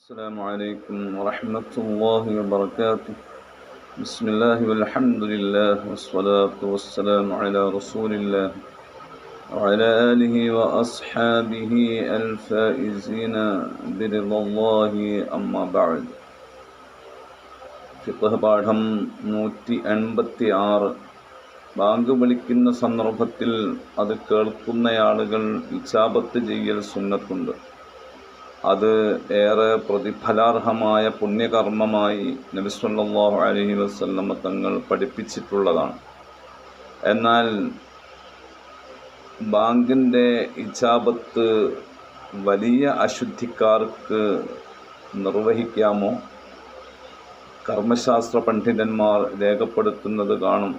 السلام عليكم ورحمة الله وبركاته. بسم الله والحمد لله والصلاة والسلام على رسول الله وعلى آله وأصحابه الفائزين برضا الله أما بعد. ഫിഖ്ഹ് പാഠം 186. ബാങ്ക് വിളിക്കുന്ന സന്ദർഭത്തിൽ അത് കേൾക്കുന്നയാളുകൾ ഇജാബത്ത് ചെയ്യൽ സുന്നത്തുണ്ട്. അത് ഏറെ പ്രതിഫലാർഹമായ പുണ്യകർമ്മമായി നബി സല്ലല്ലാഹു അലൈഹി വസല്ലം തങ്ങൾ പഠിപ്പിച്ചിട്ടുള്ളതാണ്. എന്നാൽ ബാങ്കിൻ്റെ ഇജാബത്ത് വലിയ അശുദ്ധിക്കാർക്ക് നിർവഹിക്കാമോ? കർമ്മശാസ്ത്ര പണ്ഡിതന്മാർ രേഖപ്പെടുത്തുന്നത് കാണും.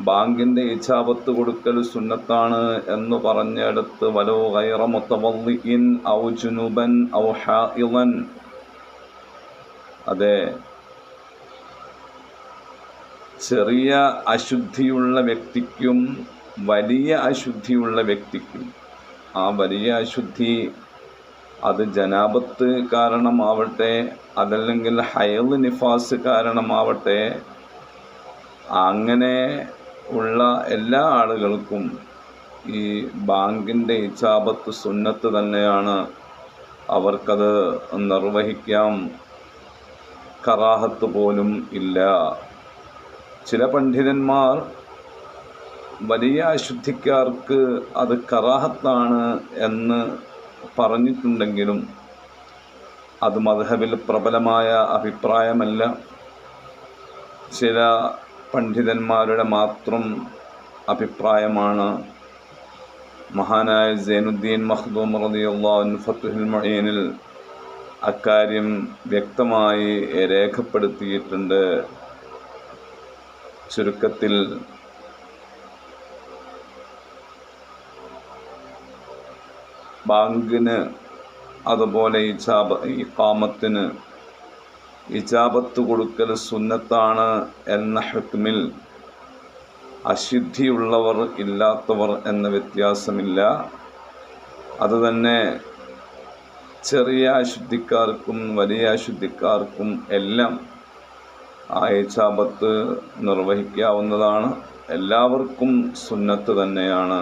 ബാങ്കിൻ്റെ ഇജാബത്ത് കൊടുക്കൽ സുന്നത്താണ് എന്ന് പറഞ്ഞെടുത്ത് വലോ ഗൈറ മുതവദ്ദിഇൻ ഔ ജുനുബൻ ഔ ഹായിളൻ, അതെ, ചെറിയ അശുദ്ധിയുള്ള വ്യക്തിക്കും വലിയ അശുദ്ധിയുള്ള വ്യക്തിക്കും, ആ വലിയ അശുദ്ധി അത് ജനാബത്ത് കാരണമാവട്ടെ, അതല്ലെങ്കിൽ ഹൈള് നിഫാസ് കാരണമാവട്ടെ, അങ്ങനെ ഉള്ള എല്ലാ ആളുകൾക്കും ഈ ബാങ്കിൻ്റെ ഇജാബത്ത് സുന്നത്ത് തന്നെയാണ്. അവർക്കത് നിർവഹിക്കാം, കറാഹത്ത് പോലും ഇല്ല. ചില പണ്ഡിതന്മാർ വലിയ അശുദ്ധിക്കാർക്ക് അത് കറാഹത്താണ് എന്ന് പറഞ്ഞിട്ടുണ്ടെങ്കിലും അത് മദ്ഹബിൽ പ്രബലമായ അഭിപ്രായമല്ല. ചില പണ്ഡിതന്മാരുടെ മാത്രം അഭിപ്രായമാണ്. മഹാനായ സൈനുദ്ദീൻ മഖ്ദൂം റളിയല്ലാഹു അൻഹു ഫത്ഹുൽ മുഈനിൽ അക്കാര്യം വ്യക്തമായി രേഖപ്പെടുത്തിയിട്ടുണ്ട്. ചുരുക്കത്തിൽ ബാങ്കിന് അതുപോലെ ഇഖാമത്തിന് ഇജാബത്ത് കൊടുക്കൽ സുന്നത്താണ് എന്ന ഹുക്മിൽ അശുദ്ധിയുള്ളവർ ഇല്ലാത്തവർ എന്ന വ്യത്യാസമില്ല. അതുതന്നെ ചെറിയ അശുദ്ധിക്കാർക്കും വലിയ അശുദ്ധിക്കാർക്കും എല്ലാം ആ ഇജാബത്ത് നിർവഹിക്കാവുന്നതാണ്. എല്ലാവർക്കും സുന്നത്ത് തന്നെയാണ്.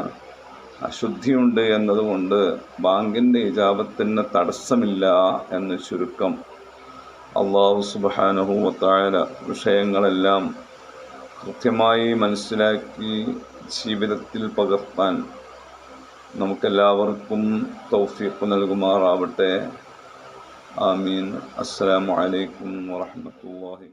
അശുദ്ധിയുണ്ട് എന്നതുകൊണ്ട് ബാങ്കിൻ്റെ ഇജാബത്തിന് തടസ്സമില്ല എന്ന് ചുരുക്കം. അല്ലാഹു സുബ്ഹാനഹു വ തആല വിഷയങ്ങളെല്ലാം കൃത്യമായി മനസ്സിലാക്കി ജീവിതത്തിൽ പകർത്താൻ നമുക്കെല്ലാവർക്കും തൗഫീഖ് നൽകുമാറാവട്ടെ. ആമീൻ. അസ്സലാമു അലൈക്കും വറഹ്മത്തുള്ളാഹി.